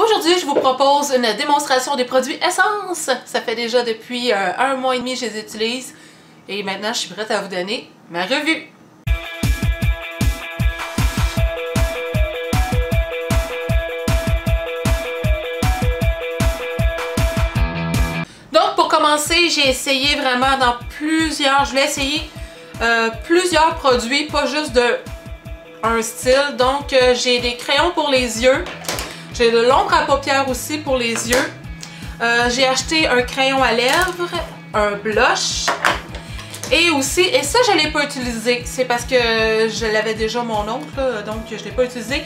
Aujourd'hui, je vous propose une démonstration des produits Essence. Ça fait déjà depuis un mois et demi que je les utilise. Et maintenant, je suis prête à vous donner ma revue. Donc, pour commencer, j'ai essayé vraiment dans plusieurs... Je voulais essayer plusieurs produits, pas juste un style. Donc, j'ai des crayons pour les yeux. J'ai de l'ombre à paupières aussi pour les yeux. J'ai acheté un crayon à lèvres, un blush. Et aussi, et ça je ne l'ai pas utilisé, c'est parce que je l'avais déjà mon oncle, donc je ne l'ai pas utilisé.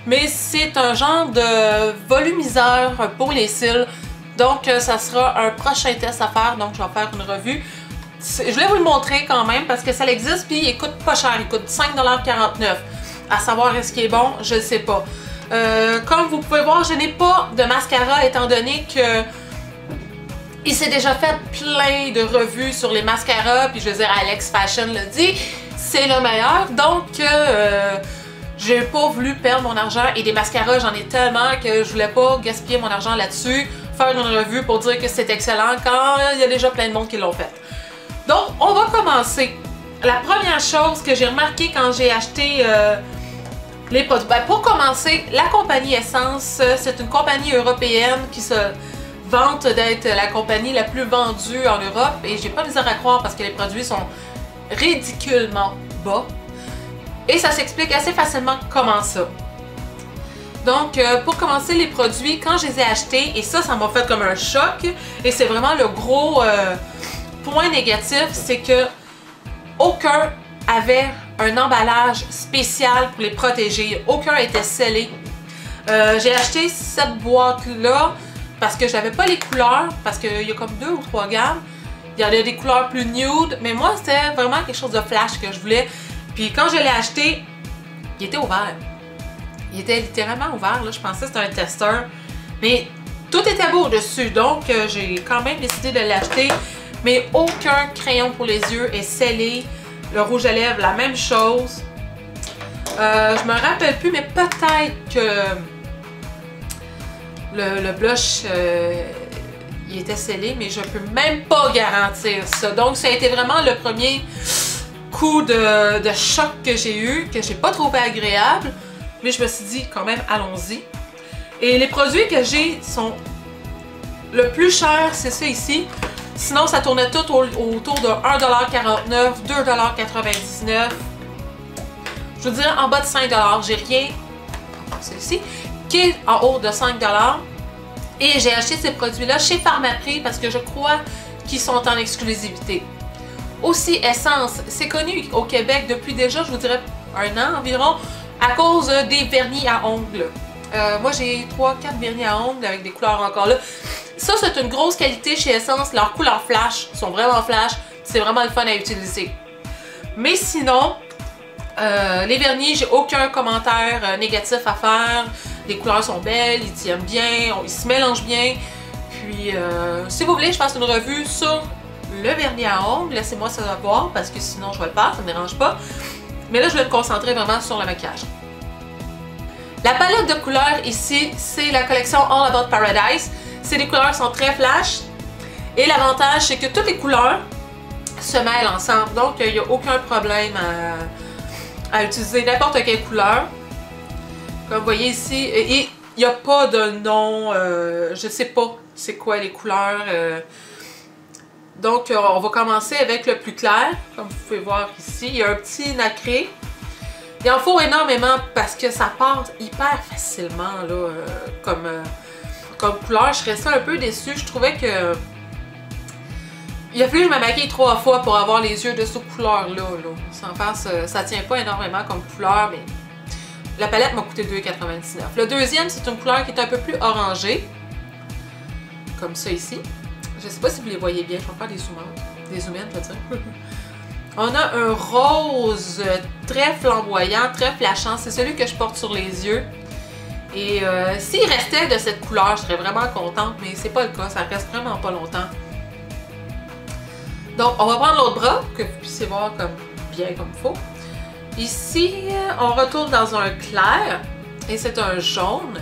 Mais c'est un genre de volumiseur pour les cils. Donc ça sera un prochain test à faire, donc je vais faire une revue. Je voulais vous le montrer quand même parce que ça existe, puis il coûte pas cher, il coûte 5,49 $. À savoir est-ce qu'il est bon, je ne sais pas. Comme vous pouvez voir, je n'ai pas de mascara étant donné que il s'est déjà fait plein de revues sur les mascaras, puis je veux dire, Alex Fashion l'a dit, c'est le meilleur. Donc, j'ai pas voulu perdre mon argent et des mascaras, j'en ai tellement que je voulais pas gaspiller mon argent là-dessus, faire une revue pour dire que c'est excellent quand il y a déjà plein de monde qui l'ont fait. Donc, on va commencer. La première chose que j'ai remarqué quand j'ai acheté les produits, pour commencer, la compagnie Essence, c'est une compagnie européenne qui se vante d'être la compagnie la plus vendue en Europe et j'ai pas misère à croire parce que les produits sont ridiculement bas et ça s'explique assez facilement comment ça. Donc pour commencer les produits, quand je les ai achetés, et ça m'a fait comme un choc et c'est vraiment le gros point négatif, c'est que aucun avait un emballage spécial pour les protéger, aucun était scellé. J'ai acheté cette boîte là parce que je n'avais pas les couleurs, parce qu'il y a comme 2 ou 3 gammes. Il y en a des couleurs plus nude, mais moi c'était vraiment quelque chose de flash que je voulais. Puis quand je l'ai acheté, il était ouvert. Il était littéralement ouvert, là. Je pensais que c'était un testeur. Mais tout était beau dessus, donc j'ai quand même décidé de l'acheter. Mais aucun crayon pour les yeux est scellé. Le rouge à lèvres, la même chose. Je me rappelle plus, mais peut-être que le blush, il était scellé, mais je peux même pas garantir ça. Donc, ça a été vraiment le premier coup de choc que j'ai eu, que j'ai pas trouvé agréable. Mais je me suis dit, quand même, allons-y. Et les produits que j'ai sont le plus cher, c'est ça ici. Sinon, ça tournait tout autour de 1,49 $, 2,99 $. Je veux dire, en bas de 5 $. J'ai rien, celle-ci, qui est en haut de 5 $. Et j'ai acheté ces produits-là chez Pharmaprix parce que je crois qu'ils sont en exclusivité. Aussi, Essence, c'est connu au Québec depuis déjà, je vous dirais, 1 an environ, à cause des vernis à ongles. Moi, j'ai 3-4 vernis à ongles avec des couleurs encore là. Ça, c'est une grosse qualité chez Essence. Leurs couleurs flash sont vraiment flash. C'est vraiment le fun à utiliser. Mais sinon, les vernis, j'ai aucun commentaire négatif à faire. Les couleurs sont belles, ils tiennent bien, ils se mélangent bien. Puis, si vous voulez, je fasse une revue sur le vernis à ongles. Laissez-moi savoir parce que sinon, je vais le faire, ça ne me dérange pas. Mais là, je vais me concentrer vraiment sur le maquillage. La palette de couleurs ici, c'est la collection All About Paradise. C'est des couleurs qui sont très flash. Et l'avantage, c'est que toutes les couleurs se mêlent ensemble. Donc, il n'y a aucun problème à utiliser n'importe quelle couleur. Comme vous voyez ici, et il n'y a pas de nom, je ne sais pas c'est quoi les couleurs. Donc, on va commencer avec le plus clair, comme vous pouvez voir ici. Il y a un petit nacré. Il en faut énormément parce que ça part hyper facilement là, comme couleur. Je serais ça un peu déçue. Je trouvais que il a fallu que je me maquille 3 fois pour avoir les yeux de cette couleur-là. Sans faire, ça tient pas énormément comme couleur, mais la palette m'a coûté 2,99 $. Le deuxième, c'est une couleur qui est un peu plus orangée. Comme ça ici. Je sais pas si vous les voyez bien. Je vais faire des zoom-out. Des zoom-in, je veux dire. On a un rose très flamboyant, très flashant. C'est celui que je porte sur les yeux. Et s'il restait de cette couleur, je serais vraiment contente, mais c'est pas le cas. Ça reste vraiment pas longtemps. Donc, on va prendre l'autre bras, que vous puissiez voir bien comme il faut. Ici, on retourne dans un clair, et c'est un jaune.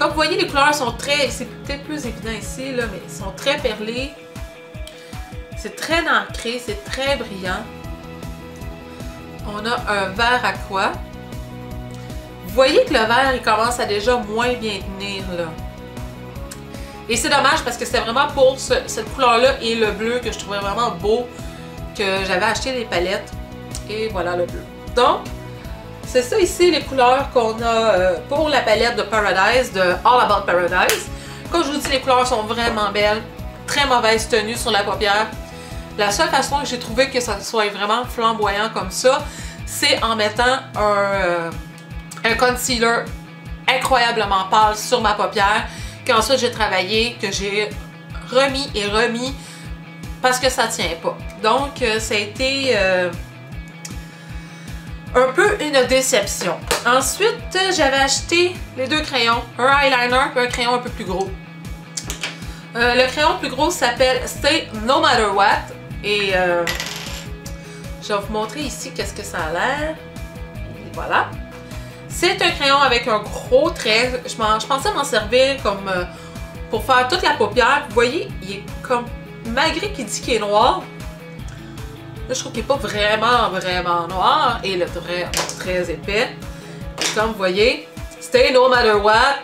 Comme vous voyez, les couleurs sont très... C'est peut-être plus évident ici, là, mais ils sont très perlés. C'est très ancré, c'est très brillant. On a un vert aqua. Vous voyez que le vert, il commence à déjà moins bien tenir, là. Et c'est dommage parce que c'était vraiment pour cette couleur-là et le bleu que je trouvais vraiment beau, que j'avais acheté les palettes. Et voilà le bleu. Donc, c'est ça ici les couleurs qu'on a pour la palette de Paradise, de All About Paradise. Comme je vous dis, les couleurs sont vraiment belles. Très mauvaise tenue sur la paupière. La seule façon que j'ai trouvé que ça soit vraiment flamboyant comme ça, c'est en mettant un concealer incroyablement pâle sur ma paupière, qu'ensuite j'ai travaillé, que j'ai remis et remis parce que ça tient pas. Donc ça a été un peu une déception. Ensuite, j'avais acheté les deux crayons, un eyeliner et un crayon un peu plus gros. Le crayon le plus gros s'appelle Stay No Matter What et je vais vous montrer ici qu'est-ce que ça a l'air. Voilà. C'est un crayon avec un gros trait. Je pensais m'en servir comme pour faire toute la paupière. Vous voyez, il est comme, malgré qu'il dit qu'il est noir, là, je trouve qu'il n'est pas vraiment noir et le trait très épais. Et comme vous voyez, Stay No Matter What.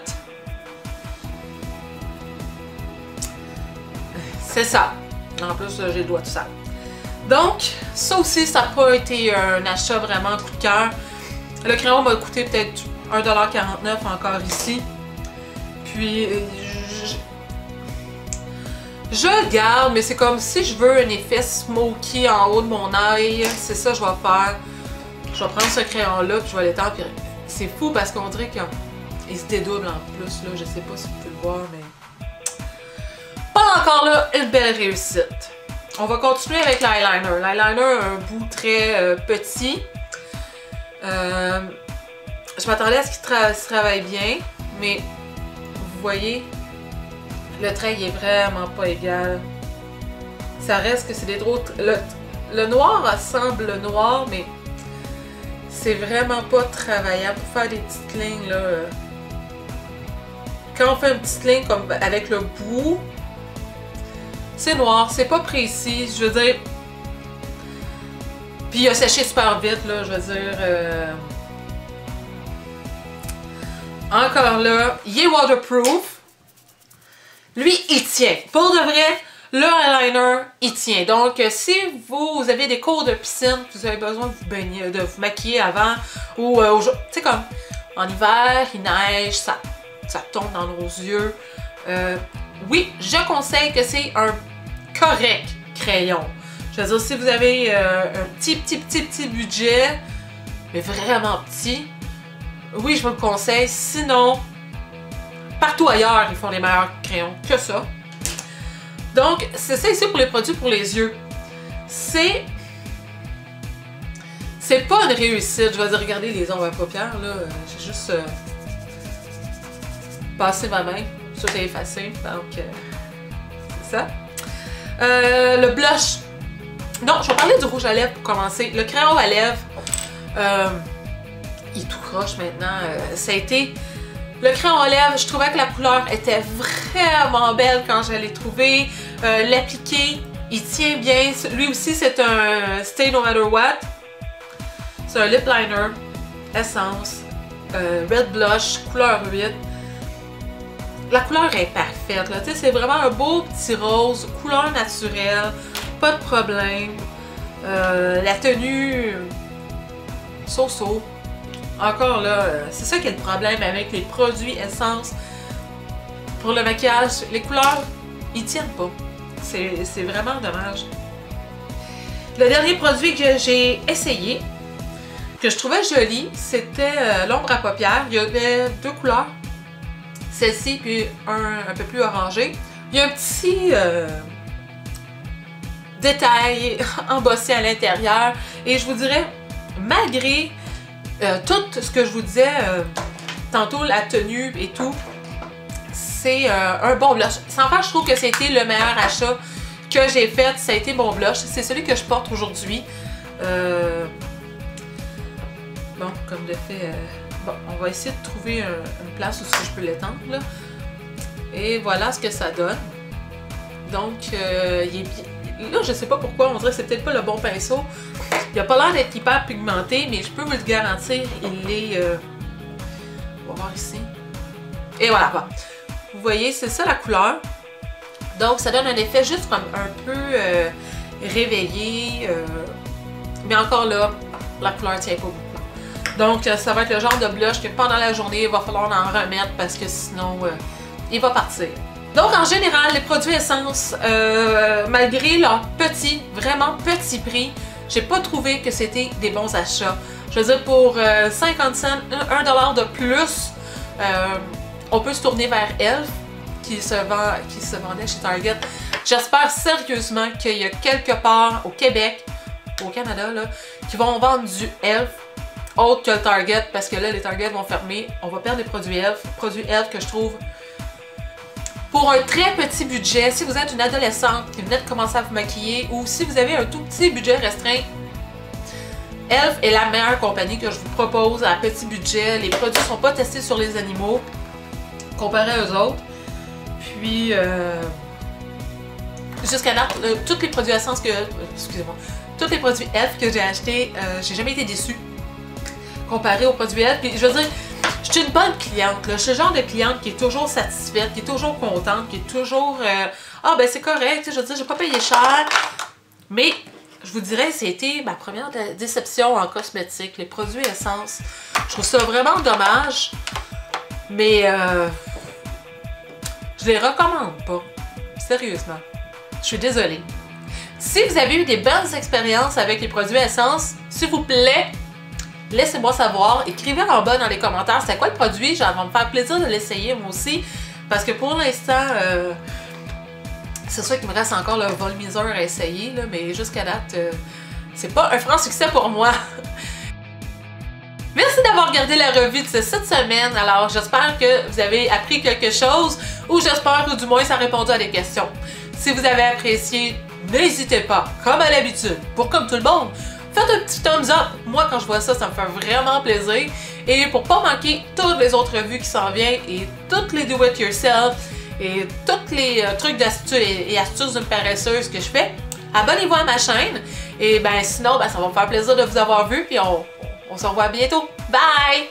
C'est ça. En plus, j'ai le doigt tout ça. Donc, ça aussi, ça n'a pas été un achat vraiment coup de cœur. Le crayon m'a coûté peut-être 1,49$ encore ici. Puis, je le garde, mais c'est comme si je veux un effet smoky en haut de mon œil. C'est ça que je vais faire. Je vais prendre ce crayon-là puis je vais l'étendre. C'est fou parce qu'on dirait qu'il se dédouble en plus. Là. Je sais pas si vous pouvez le voir, mais... Pas encore là, une belle réussite. On va continuer avec l'eyeliner. L'eyeliner a un bout très petit. Je m'attendais à ce qu'il se travaille bien, mais vous voyez, le trait il est vraiment pas égal. Ça reste que c'est des drôles. Le noir ressemble noir, mais c'est vraiment pas travaillable pour faire des petites lignes là. Quand on fait une petite ligne comme avec le bout, c'est noir, c'est pas précis, je veux dire. Puis il a séché super vite, là, je veux dire. Encore là, il est waterproof. Lui, il tient. Pour de vrai, le eyeliner, il tient. Donc, si vous avez des cours de piscine, vous avez besoin de vous baigner, de vous maquiller avant, ou tu sais, comme en hiver, il neige, ça tombe dans nos yeux. Oui, je conseille que c'est un correct crayon. Je veux dire, si vous avez un petit budget, mais vraiment petit, oui, je vous le conseille. Sinon, partout ailleurs, ils font les meilleurs crayons que ça. Donc, c'est ça ici pour les produits pour les yeux. C'est pas une réussite. Je vais dire, regardez les ombres à paupières, là. J'ai juste passé ma main. Tout est effacé, donc c'est ça. Le blush. Non, je vais parler du rouge à lèvres pour commencer. Le crayon à lèvres, il est tout croche maintenant. Ça a été... Le crayon à lèvres, je trouvais que la couleur était vraiment belle quand je l'ai trouvé. L'appliquer, il tient bien. Lui aussi, c'est un Stay No Matter What. C'est un lip liner, essence, red blush, couleur 8. La couleur est parfaite, là. Tu sais, c'est vraiment un beau petit rose, couleur naturelle, pas de problème. La tenue, so-so. Encore là, c'est ça qui est le problème avec les produits essence. Pour le maquillage, les couleurs, ils tiennent pas. C'est vraiment dommage. Le dernier produit que j'ai essayé, que je trouvais joli, c'était l'ombre à paupières. Il y avait deux couleurs. Celle-ci, puis un peu plus orangé. Il y a un petit détail embossé à l'intérieur. Et je vous dirais, malgré tout ce que je vous disais tantôt, la tenue et tout, c'est un bon blush. Sans faire, je trouve que c'était le meilleur achat que j'ai fait. Ça a été mon blush. C'est celui que je porte aujourd'hui. Bon, comme de fait, Bon, on va essayer de trouver une place où je peux l'étendre, là. Et voilà ce que ça donne. Donc, il est bien. Là, je sais pas pourquoi, on dirait que c'est peut-être pas le bon pinceau. Il a pas l'air d'être hyper pigmenté, mais je peux vous le garantir, il est... On va voir ici. Et voilà, bon. Vous voyez, c'est ça la couleur. Donc, ça donne un effet juste comme un peu réveillé. Mais encore là, la couleur tient pas beaucoup. Donc, ça va être le genre de blush que pendant la journée, il va falloir en remettre parce que sinon, il va partir. Donc, en général, les produits Essence, malgré leur petit, vraiment petit prix, j'ai pas trouvé que c'était des bons achats. Je veux dire, pour 50 cents, 1$ de plus, on peut se tourner vers Elf, qui se vendait chez Target. J'espère sérieusement qu'il y a quelque part au Québec, au Canada, là, qui vont vendre du Elf autre que le Target, parce que là, les Target vont fermer. On va perdre les produits Elf que je trouve pour un très petit budget. Si vous êtes une adolescente qui venait de commencer à vous maquiller, ou si vous avez un tout petit budget restreint, Elf est la meilleure compagnie que je vous propose à petit budget. Les produits ne sont pas testés sur les animaux comparé aux autres. Puis, jusqu'à date, tous les produits Essence que... excusez-moi. Tous les produits Elf que j'ai achetés, j'ai jamais été déçue comparé aux produits Elf. Puis, je veux dire, je suis une bonne cliente. Là. Je suis le genre de cliente qui est toujours satisfaite, qui est toujours contente, qui est toujours... ah, ben c'est correct, je veux dire, j'ai pas payé cher. Mais, je vous dirais, c'était ma première déception en cosmétique. Les produits Essence. Je trouve ça vraiment dommage. Mais, je les recommande pas. Sérieusement. Je suis désolée. Si vous avez eu des bonnes expériences avec les produits Essence, s'il vous plaît, laissez-moi savoir. Écrivez en bas dans les commentaires c'est quoi le produit. Ça va me faire plaisir de l'essayer moi aussi. Parce que pour l'instant, c'est sûr qu'il me reste encore le volumiseur à essayer. Là, mais jusqu'à date, c'est pas un franc succès pour moi. Merci d'avoir regardé la revue de cette semaine. Alors, j'espère que vous avez appris quelque chose ou j'espère que du moins ça a répondu à des questions. Si vous avez apprécié, n'hésitez pas, comme à l'habitude, pour comme tout le monde, faites un petit thumbs up. Moi, quand je vois ça, ça me fait vraiment plaisir. Et pour pas manquer toutes les autres revues qui s'en viennent et toutes les do-it-yourself et tous les trucs d'astuces et astuces d'une paresseuse que je fais, abonnez-vous à ma chaîne. Et ben sinon, ben, ça va me faire plaisir de vous avoir vu. Puis on se revoit bientôt. Bye!